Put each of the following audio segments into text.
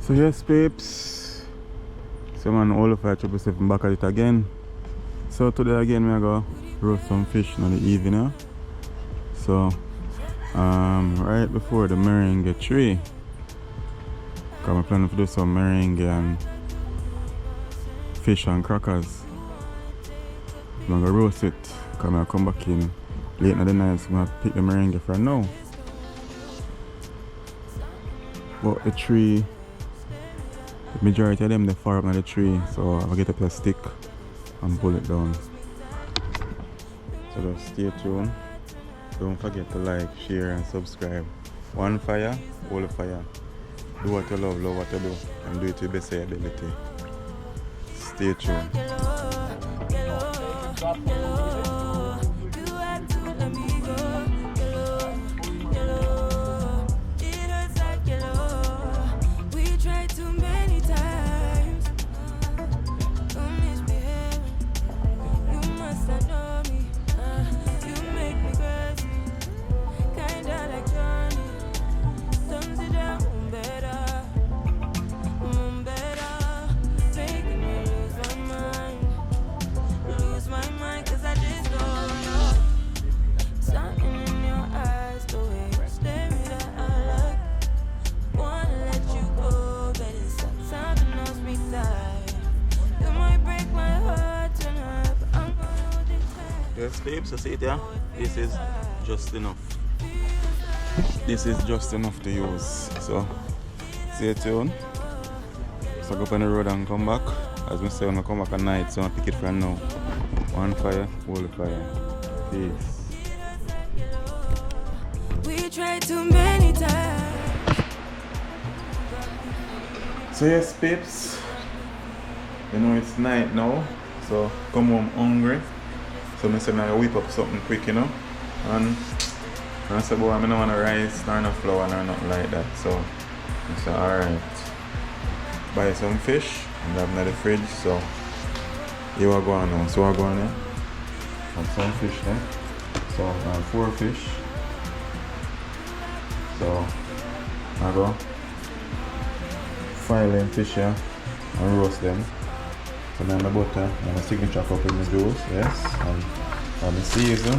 So yes peeps, so man, all of 577 back at it again. So today again we go roast some fish in the evening. So right before the meringue tree, because I'm planning to do some meringue and fish and crackers. I'm gonna roast it because I come back in late in the night, so I'm gonna pick the meringue for now. But the tree, the majority of them they far up on the tree, so I'll get up a stick and pull it down. So just stay tuned. Don't forget to like, share and subscribe. One fire, all fire. Do what you love what you do, and do it to the best of your ability. Stay tuned. Yes, babes, so see it here. This is just enough. This is just enough to use. So stay tuned. So go up on the road and come back. As I say, when I come back at night, so I pick it from now. One fire, all fire. Peace. We tried too many times. So yes, babes. You know it's night now. So come home hungry. So I said I whip up something quick, you know. And I said, boy, I don't want no rice, nor no flour, nor nothing like that. So I said, alright. Buy some fish and have in the fridge. So here we go now. So I go on there. Have some fish there. So I have 4 fish. So I go file them fish here and roast them. So now my butter and my signature cup in the juice, yes, and my season,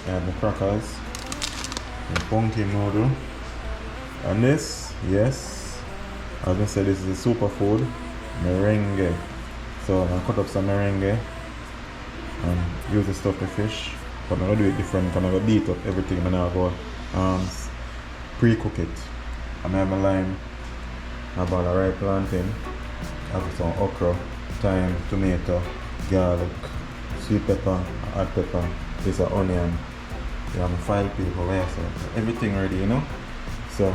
and the crackers, the pumpkin noodle, and this, yes, as I said, this is a superfood, meringue. So I'm gonna cut up some meringue and use the stuffed fish, but I'm gonna do it different. I'm gonna beat up everything and I'm gonna go pre-cook it. And I have my lime, I bought a ripe plantain, I have some okra, thyme, tomato, garlic, sweet pepper, hot pepper, this is onion. You have a 5 people there, so everything ready, you know. So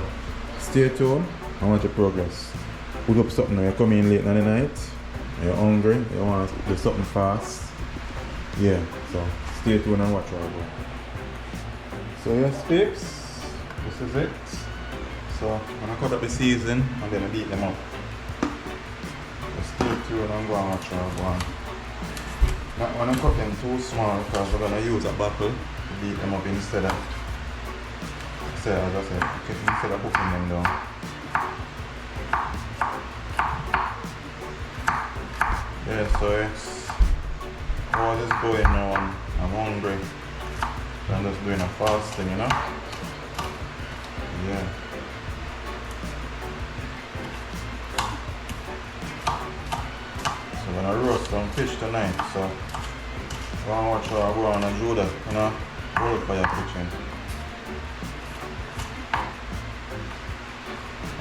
stay tuned and watch the progress. Put up something now, you come in late in the night, you're hungry, you want to do something fast. Yeah, so stay tuned and watch how I go. So yes, peeps, this is it. So I'm gonna cut up the season and then I beat them up. Stay tuned and go and watch how I go on. Now, when I cut them too small because we're gonna use a bottle to beat them up instead of instead of cooking them down. Yeah, so it's all is going on. I'm hungry. So I'm just doing a fasting, you know? Yeah. So I'm gonna roast some fish tonight, so go and watch how I go on and do that, you know? Roll for your kitchen.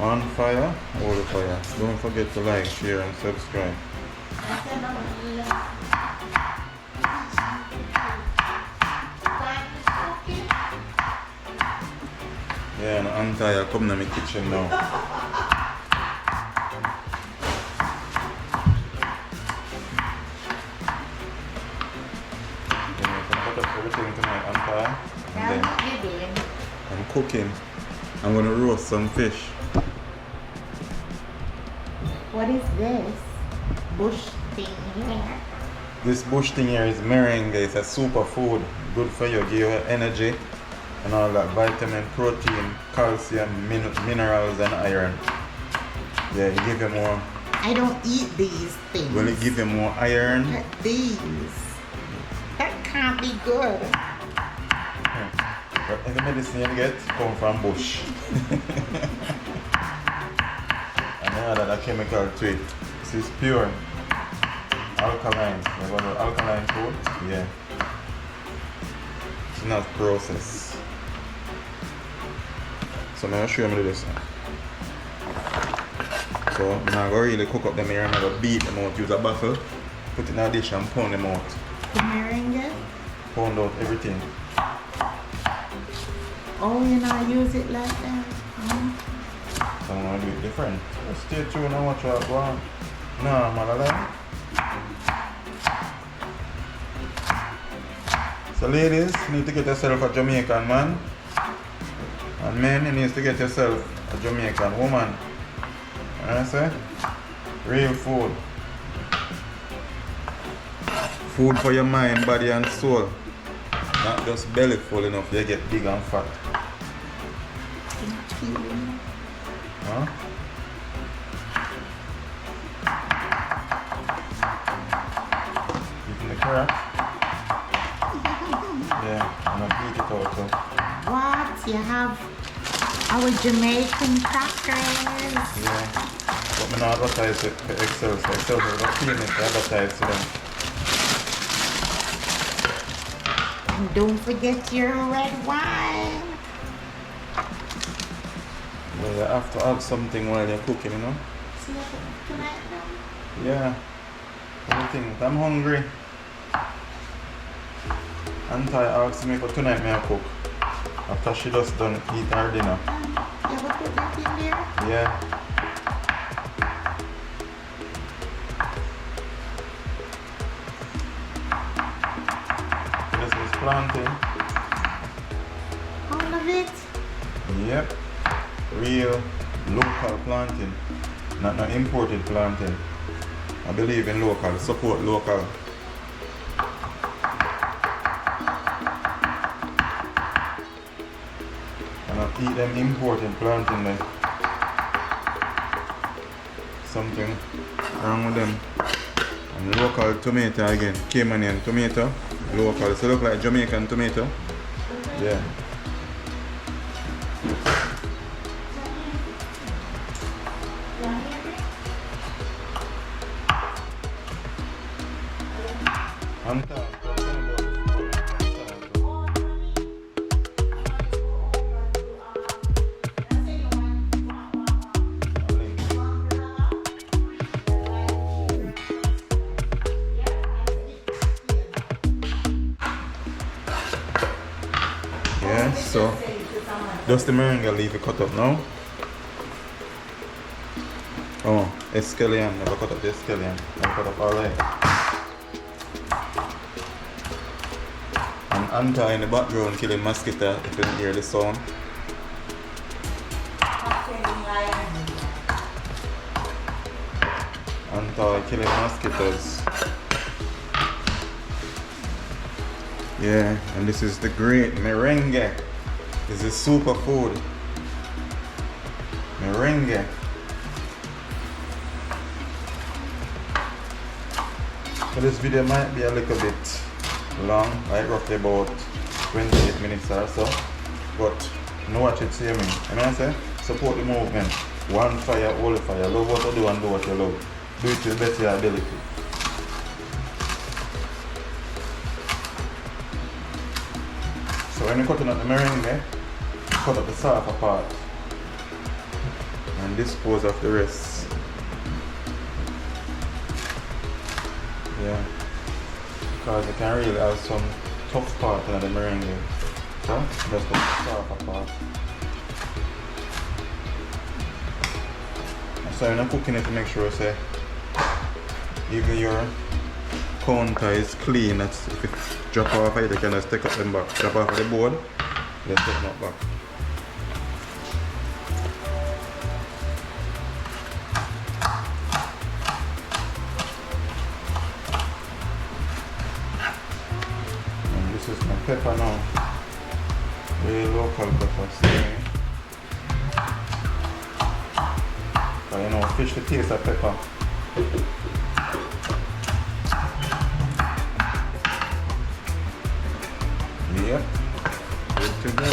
On fire, hold fire. Don't forget to like, share and subscribe. Yeah, and Antaya come to my kitchen now. Everything tonight, Antaya. And then I'm cooking. I'm gonna roast some fish. What is this bush thing here? This bush thing here is meringue. It's a superfood. Good for you, give you energy and all that vitamin, protein, calcium, minerals and iron. Yeah, it give you more. I don't eat these things. Will it give you more iron? These. That can't be good. But every medicine you get come from bush. And they add a chemical to it. This is pure. Alkaline. You got the alkaline food? Yeah. It's not processed. So I'm going to show you this. So I'm not going to really cook up them here. I'm going to beat them out, use a baffle, put it in a dish and pound them out. The meringue? Pound out everything. Oh, you know, use it like that. So I'm going to do it different. Just stay tuned and watch what I go on. No, man, so ladies, you need to get yourself a Jamaican man. And men, you need to get yourself a Jamaican woman. You know what I say? Real food. Food for your mind, body and soul. Not just belly full enough, you get big and fat. Huh? Eating the carrot? Yeah, I'm gonna eat it out too. What? You have our Jamaican crackers. Yeah. But I'm not advertise it for Excel, so Excel is not clean it to advertise to them. And don't forget your red wine. Well, you have to add something while you're cooking, you know? See what tonight now? Yeah. Everything. I'm hungry. Auntie asked me for tonight may I cook. After she just done eat her dinner. You ever put that in there? Yeah. This is planting. All of it? Yep. Real local planting. Not no imported planting. I believe in local. Support local. Eat them imported planting like something wrong with them. And local tomato again, Caymanian tomato, local. So look like Jamaican tomato. Yeah. Yeah, so just the moringa leaf you cut up now. Oh, escallion, never cut up the escallion. I cut up all right. And Anta in the background killing mosquito if you don't hear the sound. Anta killing mosquitoes. Yeah, and this is the great merengue. This is superfood. Merengue. So this video might be a little bit long, like roughly about 28 minutes or so. But no watch it, see me. You know what I say? Support the movement. One fire, all fire. Love what you do and do what you love. Do it to the best of your ability. So when you cut out the merengue, cut out the softer part and dispose of the rest. Yeah, because you can really have some tough part in the merengue. So just the softer part. So when I'm cooking it, to make sure say even your counter is clean. That's if it drop off it, you can just take up them back. Drop off the board, then take them up back. And this is my pepper now. Very local pepper. See? But you know, fish the taste of pepper. Yep, good to go.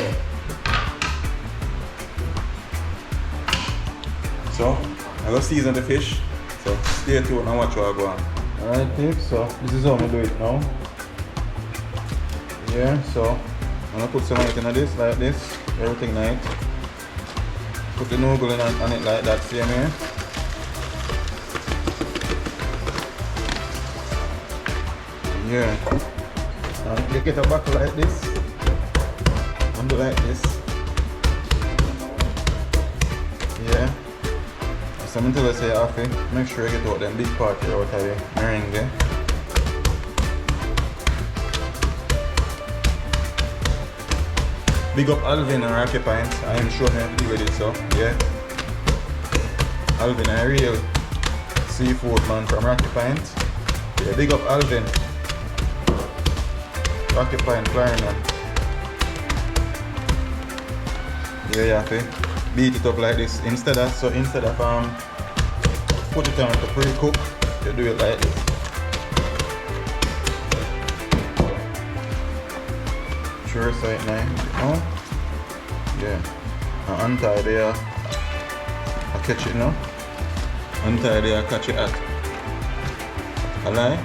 So, I'm gonna season the fish. So, stay tuned and watch what I go on. Alright, peeps, so this is how I do it now. Yeah, so I'm gonna put some light in this, like this, everything nice. Put the noodle in on it like that, same here. Yeah. And you get a bottle like this. And do like this. Yeah. So I'm until I say happy, make sure you get out them big part out of the meringue. Big up Alvin and Rocky Pint. I am sure him to do with it, so yeah. Alvin, a real seafood man from Rocky Pint. Yeah, big up Alvin. Rocky Pint, Clarendon. Yeah, you have to beat it up like this. Instead of put it on to pre-cook, you do it like this. Sure side now. Oh? Yeah. And untie there. I catch it now. Untie there, I catch it at. A lie?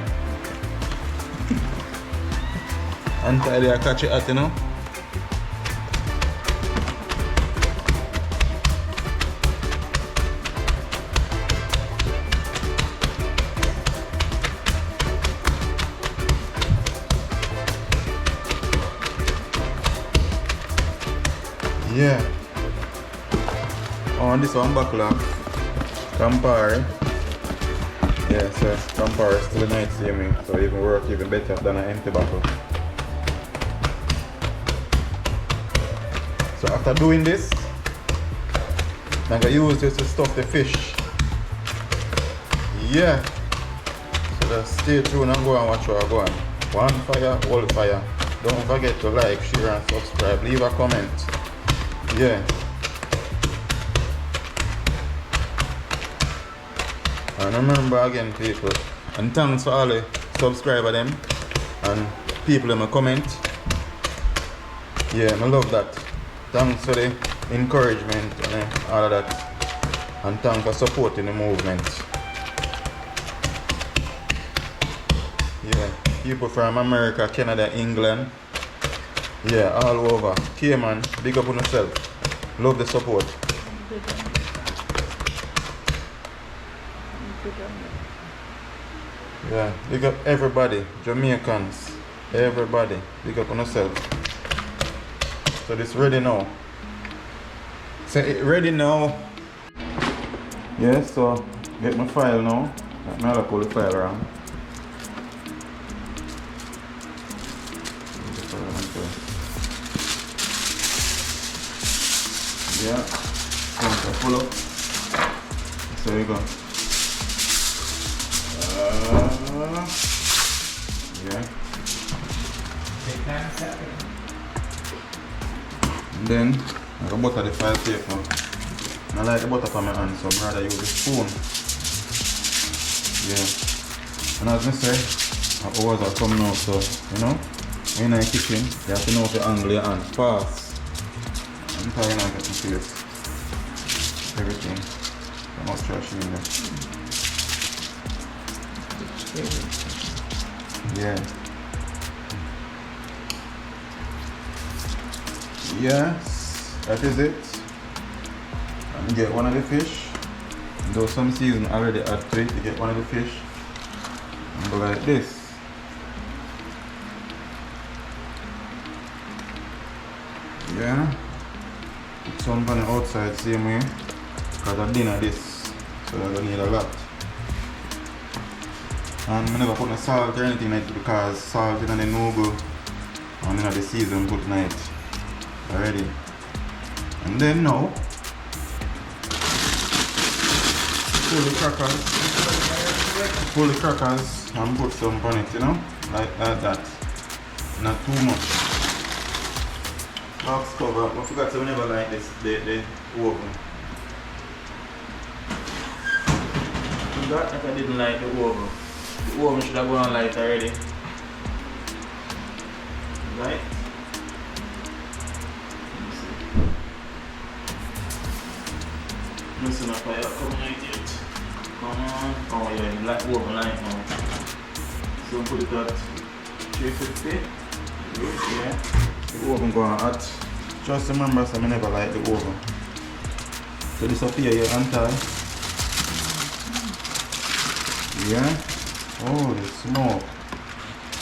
Untie there, I catch it at, you know. Yeah. On this one buckle of Campari. Yeah, so Campari is still nice seeming, so even work even better than an empty bottle. So after doing this, I'm gonna use this to stuff the fish. Yeah. So just stay tuned and go and watch what I go on. One fire, all fire. Don't forget to like, share and subscribe. Leave a comment. Yeah. And remember again, people, and thanks for all the subscribers them and people in my comment. Yeah, I love that. Thanks for the encouragement and all of that. And thanks for supporting the movement. Yeah, people from America, Canada, England. Yeah, all over. Cayman, big up on yourself. Love the support. Yeah, big up everybody. Jamaicans. Everybody. Big up on yourself. So this ready now. Say it ready now. Yeah, so get my file now. Let me pull the file around. Yeah, pull up. So we go. Yeah. And then I go butter the file paper. I like the butter for my hand, so I'd rather use a spoon. Yeah. And as I say, our hours are coming out, so you know, when you're in the kitchen, you have to know to angle your hand fast. I'm tired now, get my face. Everything. I'm not trash in there. Yeah. Yes, that is it. And get one of the fish. Though some season already add to it, you get one of the fish. And go like this. Yeah. Put some on the outside same way. Because I didn't this. So I'm gonna need a lot. And I never put no salt or anything like it because salt is in the noodle and in the season put in it already. And then now pull the crackers and put some on it, you know, like that. Not too much. Box cover. I forgot to never like this the oven. forgot that I didn't light the oven. The oven should have gone on light already. Right? Missing my fire, come on, it. Come on. Oh yeah, the black oven light now. So put it at 350. Yeah. The oven going hot. Just remember, so I never light the oven. So this up here, you untie. Yeah. Oh, the smoke.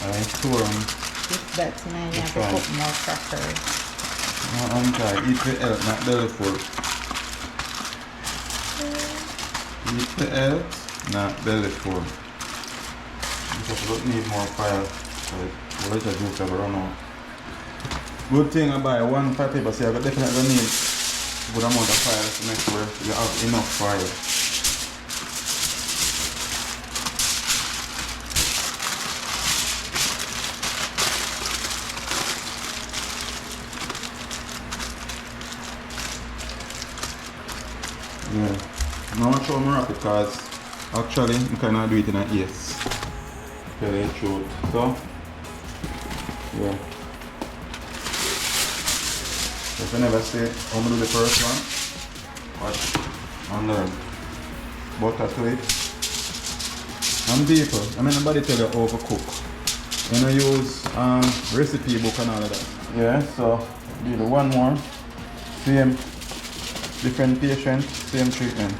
I store them. If that's now you have to put more crackers. Untie. Eat the elk, not belly full. Eat the elk, not belly full. You just don't need more fire. So let the juice have run out. Good thing I buy one paper, but see I definitely need a good amount of fire to make sure you have enough fire. Yeah. Now I'm showing my rapid because actually you cannot do it in an ace. Tell you the truth. So yeah. If you never say I'm gonna do the first one, watch and learn. Butter to it. And people, I mean nobody tell you overcook. You know use recipe book and all of that. Yeah, so do the one more. Same different patient, same treatment.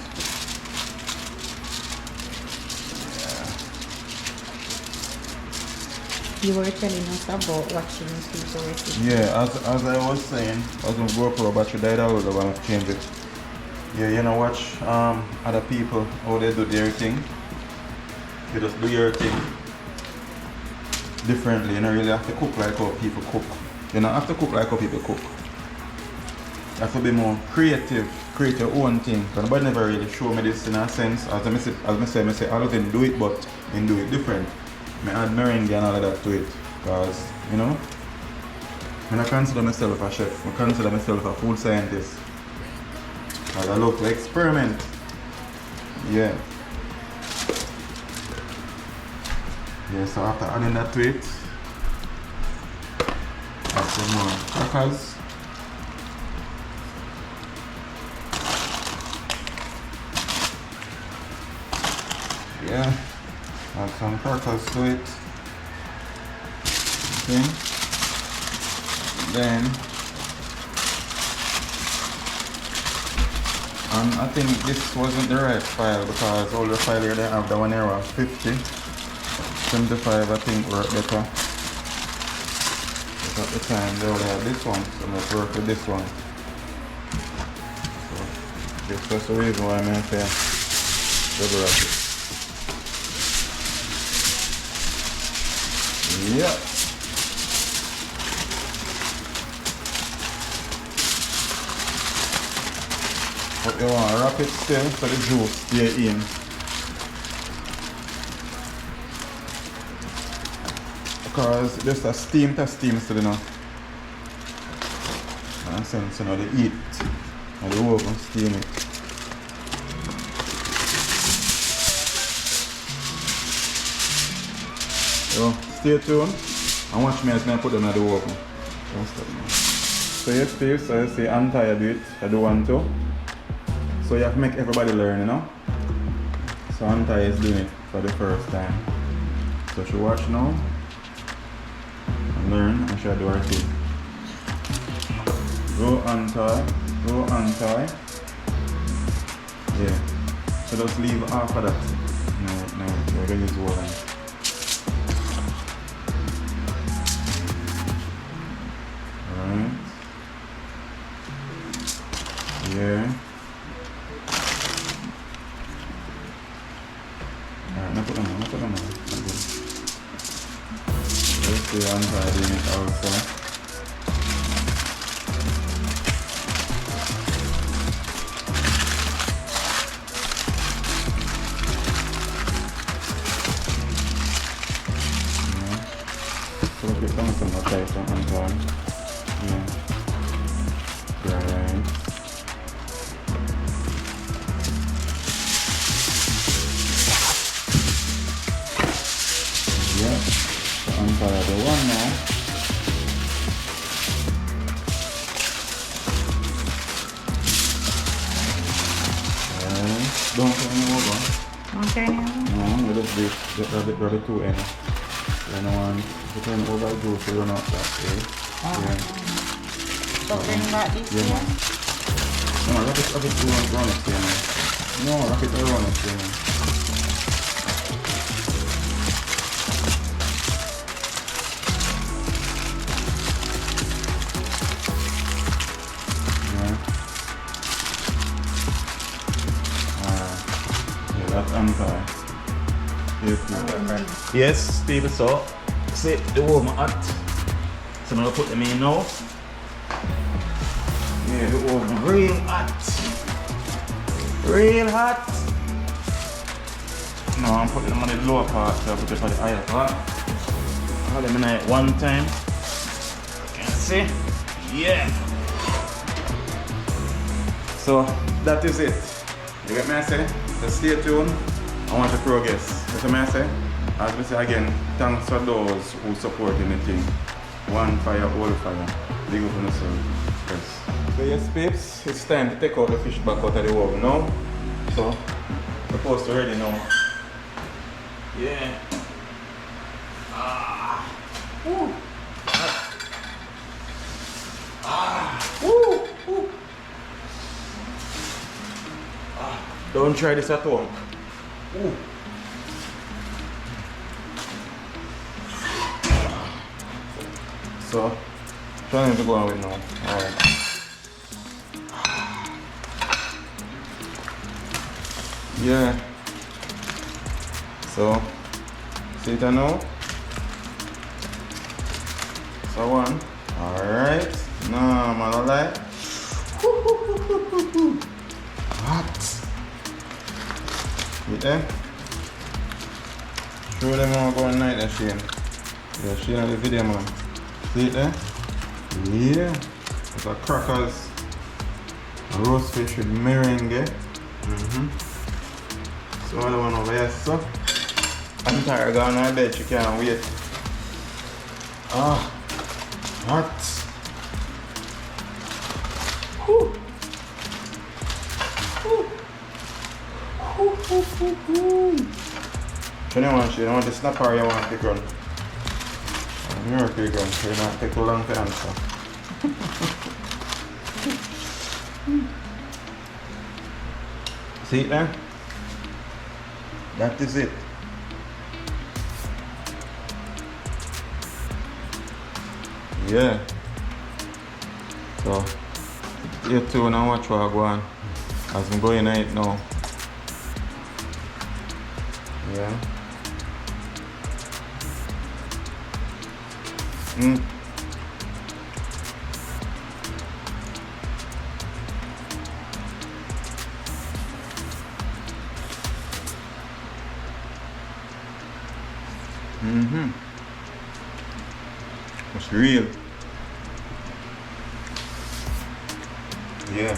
You were telling us about watching people recipes. Yeah, as I was saying, as my GoPro battery died out, I'm gonna change it. Yeah, you know, watch other people how they do their thing. You just do your thing differently. You don't really have to cook like how people cook. You don't have to cook like how people cook. You have to be more creative, create your own thing. Because nobody never really show me this in a sense. As I say, all of them do it, but they do it different. I add meringue and all of that to it. Because, you know, I don't consider myself a chef. I consider myself a food scientist. Because I love to experiment. Yeah. Yeah, so after adding that to it, add some more crackers. Yeah, add some crackers to it. Okay. Then, I think this wasn't the right file because all the file here they have the one here was 50. 75 I think work better. But at the time they only had this one, so let's work with this one. So this was the reason why I'm here double wrap it. Yeah. But you want to wrap it still so the juice stay in. Because there's a steam still, you know. And since you know they eat and the oven steam it. So stay tuned and watch me as I put them in the oven. Don't stop now. So you see, so you see untie a bit, I do one too. So you have to make everybody learn, you know. So untie is doing it for the first time. So she watch now. Learn and should do our thing. Go untie, go untie. Yeah. So just leave half of that. No, we're gonna use one. Alright. Yeah. Alright, now put them on, Let's see untidying it also. So if you come from the place on untie. Yeah. Great. fire the one now. Don't turn it over. Don't turn it over. No, we just grab the two ends. Then I want to turn it over the juice to run out that way. Yeah. So bring back this Yeah, here. man. No, wrap it around it here, man. No, wrap it around it here, man. Yes, people, so see the oven hot. So I'm gonna put them in now. Yeah, the oven real hot. Real hot. No, I'm putting them on the lower part, so I put it on the higher part. Hold them in at one time. Can you see? Yeah. So that is it. You get me I say? So stay tuned. I want to progress. You see me I say? As we say again, thanks for those who support anything. One fire, all fire. Big up on yourself. Yes. So yes peeps, it's time to take out the fish back out of the oven now. So the post ready now. Yeah. Ah. Woo. Ah. Woo. Woo. Ah. Don't try this at home. Ooh. So, trying to go on with now. Alright. Yeah. So, see it now? So one. Alright. No, man, I like. Hot. See there? Show them how I'm going night there, Shane. Yeah, Shane on the video, man. See it there? Yeah. It's a crackers, a roast fish with meringue. So other one over here, so. I'm tired, going to bed, she can't wait. Ah, hot. Whew. You don't want to snap or you want to pick run? You're a big one, so you don't take a long to answer. See it there? That is it. Yeah. So, you two now watch what I go on. As I'm going at it now. Yeah. It's real. Yeah.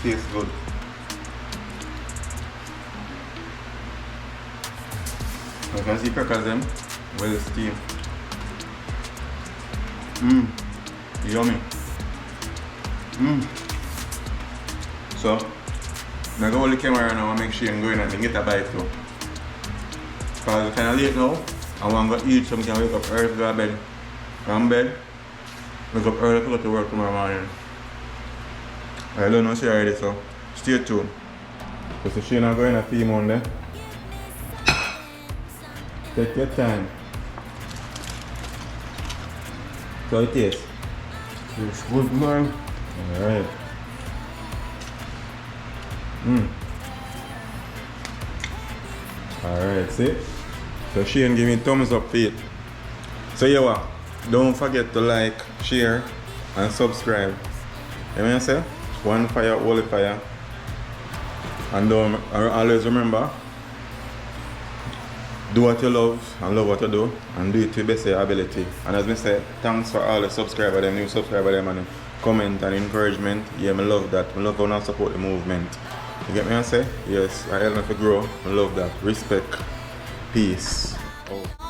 Tastes good. You can see crackers them well steamed. Yummy. So, I go hold the camera now and make sure I'm going and get a bite too. Because it's kind of late now. I want to go eat something and wake up early to go to bed. From bed, wake up early to go to work tomorrow morning. I don't know if you're ready, so stay tuned. Because she's not going to team on there. Take your time. So it is. It's good, man. Alright. Alright, see? So Shane give me thumbs up for it. So yeah, what? Don't forget to like, share, and subscribe. You know what I say? One fire, all fire. And don't always remember, do what you love and love what you do, and do it to the best of your ability. And as I say, thanks for all the subscribers, them new subscribers, them and comment and encouragement. Yeah, I love that. I love how I support the movement. You get me what I say? Yes, I help me to grow. I love that. Respect. Peace. Oh.